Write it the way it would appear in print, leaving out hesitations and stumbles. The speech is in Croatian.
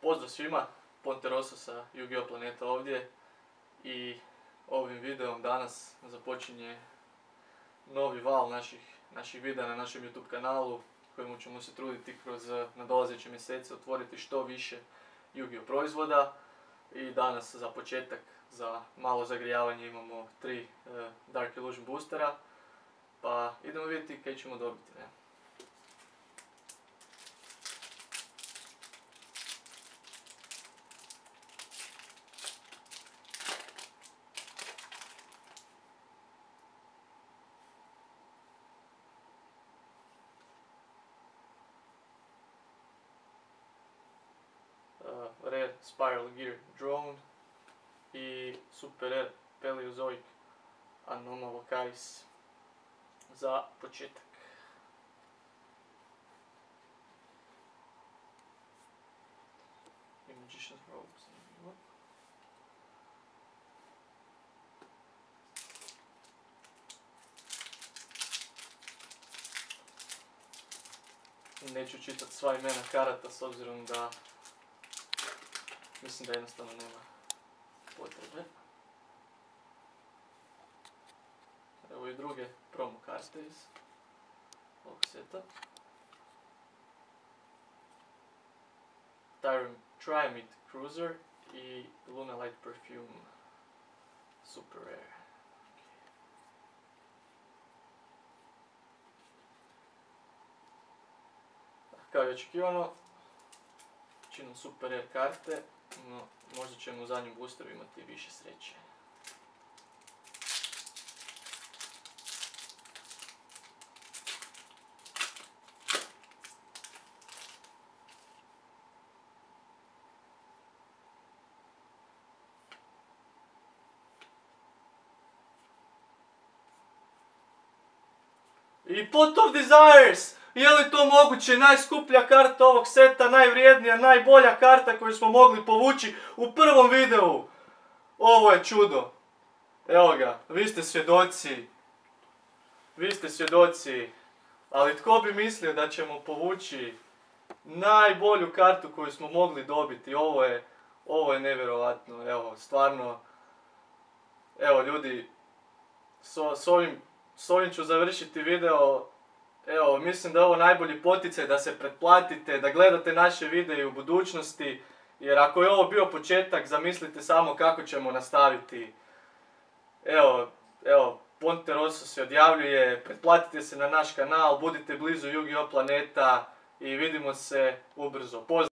Pozdrav svima, Ponteroso sa Yu-Gi-Oh! Planeta ovdje i ovim videom danas započinje novi val naših videa na našem YouTube kanalu kojemu ćemo se truditi kroz nadolazeće mjesece otvoriti što više Yu-Gi-Oh! Proizvoda. I danas za početak, za malo zagrijavanje imamo 3 Dark Illusion boostera, pa idemo vidjeti kaj ćemo dobiti, ne? Rare Spiral Gear Drone i Super Rare Paleozoic Anomalocaris za početak. I Magician's Robe. Neću čitati sva imena karata s obzirom da mislim da jednostavno nema potrebe. Evo i druge promo karte iz ovog seta. Triamid Cruiser i Lunalight Perfume Super Rare. Kao i očekivano, većinom Super Rare karte, no možda ćemo u zadnjem boosteru imati više sreće. I Pot of Desires! Je li to moguće? Najskuplja karta ovog seta, najvrijednija, najbolja karta koju smo mogli povući u prvom videu. Ovo je čudo. Evo ga, vi ste svjedoci. Vi ste svjedoci. Ali tko bi mislio da ćemo povući najbolju kartu koju smo mogli dobiti. Ovo je nevjerojatno. Evo, stvarno. Evo ljudi, s ovim ću završiti video. Evo, mislim da je ovo najbolji poticaj da se pretplatite, da gledate naše videe u budućnosti, jer ako je ovo bio početak, zamislite samo kako ćemo nastaviti. Evo, Ponteroso se odjavljuje, pretplatite se na naš kanal, budite blizu Yu-Gi-Oh! Planeta i vidimo se ubrzo. Pozdrav!